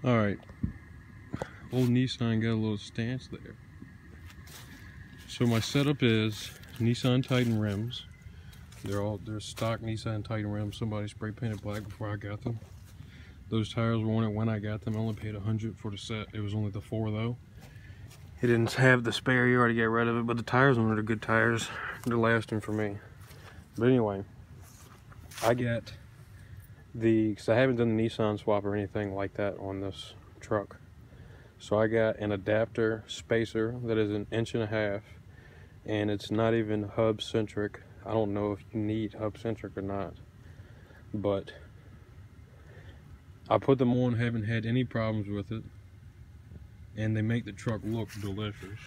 Alright, old Nissan got a little stance there. So my setup is Nissan Titan rims. They're stock Nissan Titan rims. Somebody spray painted black before I got them. Those tires were on it when I got them. I only paid $100 for the set. It was only the 4 though. It didn't have the spare, you already got rid of it, but the tires on it are good tires. They're lasting for me. But anyway, I got because I haven't done the Nissan swap or anything like that on this truck. So I got an adapter spacer that is 1.5 inches, and it's not even hub centric. I don't know if you need hub centric or not, but I put them on, haven't had any problems with it, and they make the truck look delicious.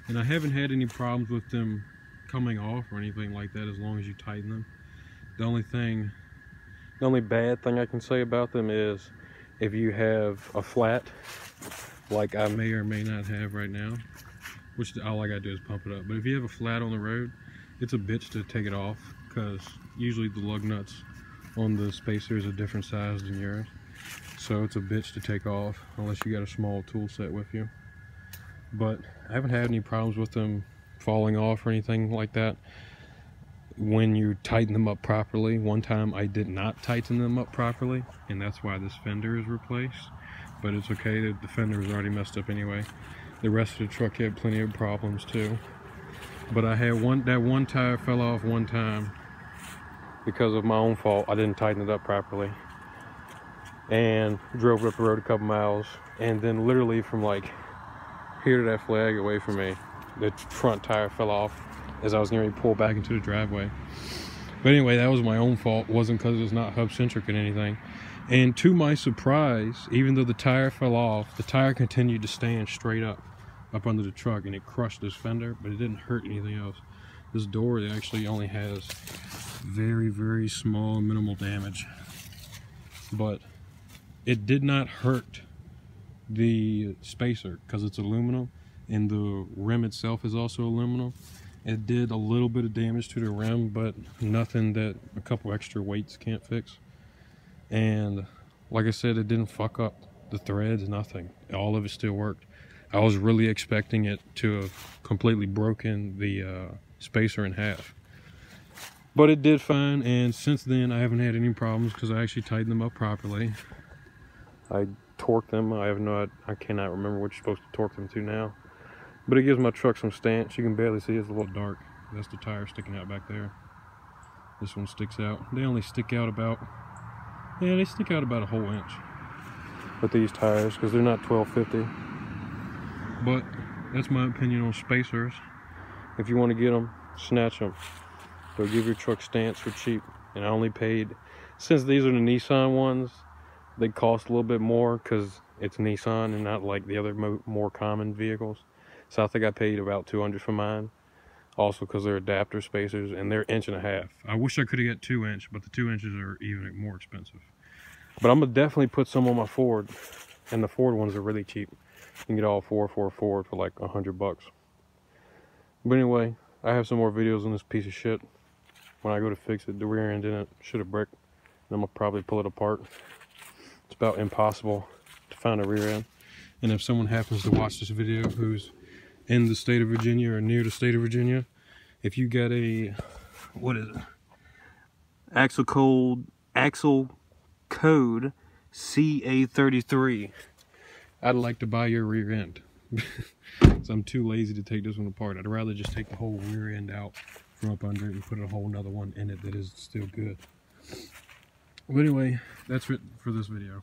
And I haven't had any problems with them coming off or anything like that as long as you tighten them. The only bad thing I can say about them is if you have a flat, like I may or may not have right now, which all I gotta do is pump it up. But if you have a flat on the road, it's a bitch to take it off, because usually the lug nuts on the spacer is a different size than yours. So it's a bitch to take off unless you got a small tool set with you. But I haven't had any problems with them falling off or anything like that when you tighten them up properly. One time I did not tighten them up properly, and that's why this fender is replaced. But it's okay, the fender is already messed up anyway. The rest of the truck had plenty of problems too. But I had that one tire fell off one time because of my own fault. I didn't tighten it up properly and drove up the road a couple miles, and then literally from like here to that flag away from me, the front tire fell off as I was getting ready to pull back into the driveway. But anyway, that was my own fault. It wasn't because it's not hub centric or anything. And to my surprise, even though the tire fell off, the tire continued to stand straight up under the truck, and it crushed this fender, but it didn't hurt anything else. This door actually only has very, very small, minimal damage. But it did not hurt the spacer because it's aluminum, and the rim itself is also aluminum. It did a little bit of damage to the rim, but nothing that a couple extra weights can't fix. And like I said, it didn't fuck up the threads, nothing. All of it still worked. I was really expecting it to have completely broken the spacer in half. But it did fine, and since then I haven't had any problems because I actually tightened them up properly. I torqued them. I cannot remember what you're supposed to torque them to now. But it gives my truck some stance. You can barely see it's a little dark. That's the tire sticking out back there. This one sticks out. They only stick out about, yeah, they stick out about a whole inch with these tires because they're not 1250. But that's my opinion on spacers. If you want to get them, snatch them. They'll give your truck stance for cheap. And I only paid, since these are the Nissan ones, they cost a little bit more because it's Nissan and not like the other more common vehicles. So I think I paid about $200 for mine. Also because they're adapter spacers and they're 1.5 inches. I wish I could have got 2 inch, but the 2 inches are even more expensive. But I'm gonna definitely put some on my Ford, and the Ford ones are really cheap. You can get all 4 for a Ford for like $100. But anyway, I have some more videos on this piece of shit. When I go to fix it, the rear end in it should have bricked, and I'm gonna probably pull it apart. It's about impossible to find a rear end. And if someone happens to watch this video who's in the state of Virginia or near the state of Virginia, if you got a, what is it? Axle code CA33, I'd like to buy your rear end. So I'm too lazy to take this one apart. I'd rather just take the whole rear end out from up under it and put a whole nother one in it that is still good. But anyway, that's it for this video.